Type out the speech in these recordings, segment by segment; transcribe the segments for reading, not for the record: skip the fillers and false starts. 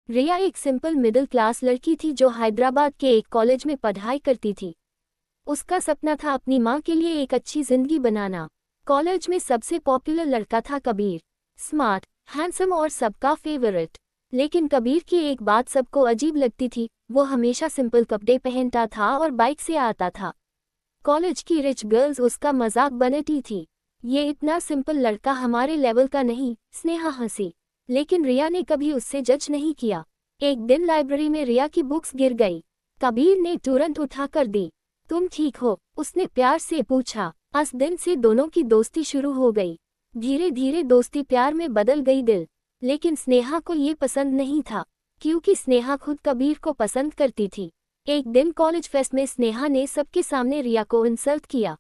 रिया एक simple middle class लड़की थी जो हैदराबाद के एक कॉलेज में पढ़ाई करती थी। उसका सपना था अपनी माँ के लिए एक अच्छी जिंदगी बनाना। कॉलेज में सबसे पॉपुलर लड़का था कबीर, स्मार्ट, हैंडसम और सबका फेवरेट। लेकिन कबीर की एक बात सबको अजीब लगती थी, वो हमेशा सिंपल कपड़े पहनता था और बाइक से आता था। कॉलेज की रिच गर्ल्स उसका मजाक बनाती थी, ये इतना सिंपल लड़का हमारे लेवल का नहीं, स्नेहा हंसी। लेकिन रिया ने कभी उससे जज नहीं किया। एक दिन लाइब्रेरी में रिया की बुक्स गिर गई। कबीर ने तुरंत उठाकर दी। तुम ठीक हो? उसने प्यार से पूछा। उस दिन से दोनों की दोस्ती शुरू हो गई। धीरे धीरे दोस्ती प्यार में बदल गई दिल। लेकिन स्नेहा को ये पसंद नहीं था, क्योंकि स्नेहा खुद कबीर को पसंद करती थी। एक दिन कॉलेज फेस्ट में स्नेहा ने सबके सामने रिया को इंसल्ट किया।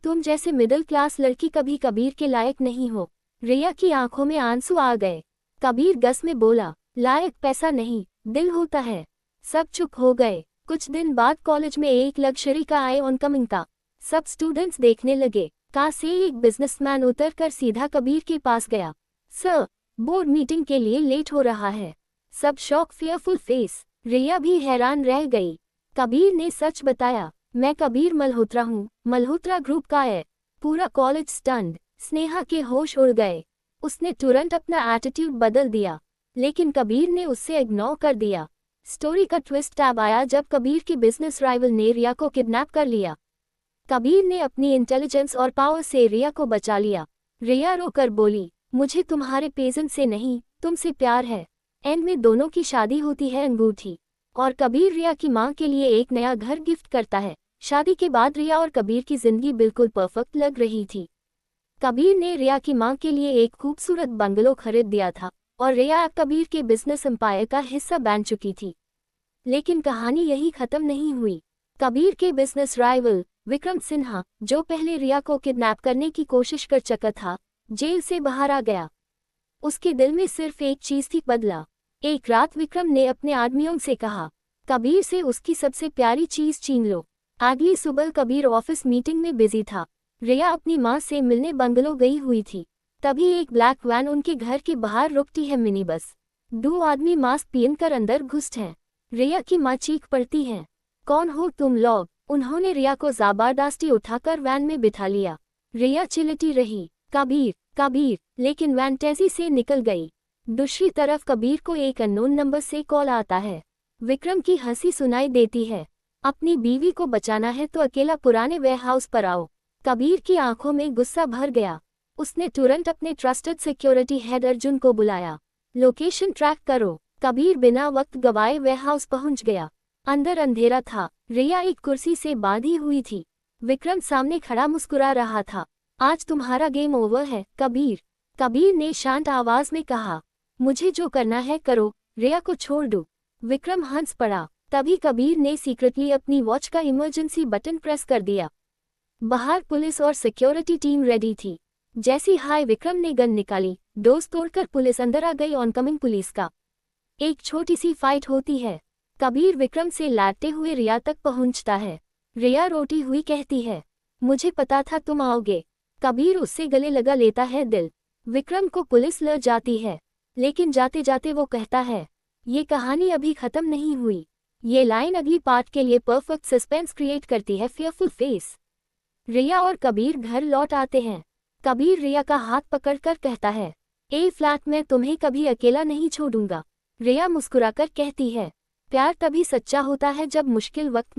तुम जैसे मिडिल क्लास लड़की कभी कबीर के लायक नहीं हो। रिया की आंखों में आंसू आ गए। कबीर गस में बोला, लायक पैसा नहीं, दिल होता है। सब चुप हो गए। कुछ दिन बाद कॉलेज में एक लग्जरी का आए ऑनकमिंग था। सब स्टूडेंट्स देखने लगे। कार से एक बिजनेसमैन उतरकर सीधा कबीर के पास गया। सर, बोर्ड मीटिंग के लिए लेट हो रहा है। सब शॉक, फेयरफुल फेस। रिया भी हैरान रह गई। कबीर ने सच बताया, मैं कबीर मल्होत्रा हूँ, मल्होत्रा ग्रुप का है। पूरा कॉलेज स्टन्ड। स्नेहा के होश उड़ गए। उसने तुरंत अपना एटीट्यूड बदल दिया, लेकिन कबीर ने उससे इग्नोर कर दिया। स्टोरी का ट्विस्ट तब आया जब कबीर के बिजनेस राइवल ने रिया को किडनैप कर लिया। कबीर ने अपनी इंटेलिजेंस और पावर से रिया को बचा लिया। रिया रोकर बोली, मुझे तुम्हारे पेजेंट से नहीं, तुमसे प्यार है। एंड में दोनों की शादी होती है अंगूठी, और कबीर रिया की माँ के लिए एक नया घर गिफ्ट करता है। शादी के बाद रिया और कबीर की जिंदगी बिल्कुल परफेक्ट लग रही थी। कबीर ने रिया की माँ के लिए एक खूबसूरत बंगलो खरीद दिया था, और रिया अब कबीर के बिजनेस एम्पायर का हिस्सा बन चुकी थी। लेकिन कहानी यही खत्म नहीं हुई। कबीर के बिजनेस राइवल विक्रम सिन्हा, जो पहले रिया को किडनैप करने की कोशिश कर चुका था, जेल से बाहर आ गया। उसके दिल में सिर्फ एक चीज थी, बदला। एक रात विक्रम ने अपने आदमियों से कहा, कबीर से उसकी सबसे प्यारी चीज छीन लो। अगली सुबह कबीर ऑफिस मीटिंग में बिजी था। रिया अपनी माँ से मिलने बंगलो गई हुई थी। तभी एक ब्लैक वैन उनके घर के बाहर रुकती है। Mini bus. 2 आदमी मास्क पहनकर अंदर घुसते हैं। रिया की माँ चीख पड़ती है, कौन हो तुम लोग? उन्होंने रिया को जबरदस्ती उठाकर वैन में बिठा लिया। रिया चिल्लाती रही, कबीर कबीर, लेकिन वैन तेजी से निकल गई। दूसरी तरफ कबीर को एक अननोन नंबर से कॉल आता है। विक्रम की हंसी सुनाई देती है, अपनी बीवी को बचाना है तो अकेला पुराने वेयरहाउस पर आओ। कबीर की आंखों में गुस्सा भर गया। उसने तुरंत अपने ट्रस्टेड सिक्योरिटी हेड अर्जुन को बुलाया। लोकेशन ट्रैक करो। कबीर बिना वक्त गवाए वेयरहाउस पहुंच गया। अंदर अंधेरा था। रिया एक कुर्सी से बांधी हुई थी। विक्रम सामने खड़ा मुस्कुरा रहा था। आज तुम्हारा गेम ओवर है कबीर। कबीर ने शांत आवाज में कहा, मुझे जो करना है करो, रिया को छोड़ दो। विक्रम हंस पड़ा। तभी कबीर ने सीक्रेटली अपनी वॉच का इमरजेंसी बटन प्रेस कर दिया। बाहर पुलिस और सिक्योरिटी टीम रेडी थी। जैसी हाय विक्रम ने गन निकाली, डोर्स तोड़कर पुलिस अंदर आ गई। ऑनकमिंग पुलिस का एक छोटी सी फाइट होती है। कबीर विक्रम से लड़ते हुए रिया तक पहुंचता है। रिया रोती हुई कहती है, मुझे पता था तुम आओगे। कबीर उससे गले लगा लेता है दिल। विक्रम को पुलिस ले जाती है, लेकिन जाते जाते वो कहता है, ये कहानी अभी खत्म नहीं हुई। ये लाइन अगली पार्ट के लिए परफेक्ट सस्पेंस क्रिएट करती है। Fearful face. रिया और कबीर घर लौट आते हैं। कबीर रिया का हाथ पकड़कर कहता है, ए फ्लैट, मैं तुम्हें कभी अकेला नहीं छोड़ूंगा। रिया मुस्कुराकर कहती है, प्यार तभी सच्चा होता है जब मुश्किल वक्त में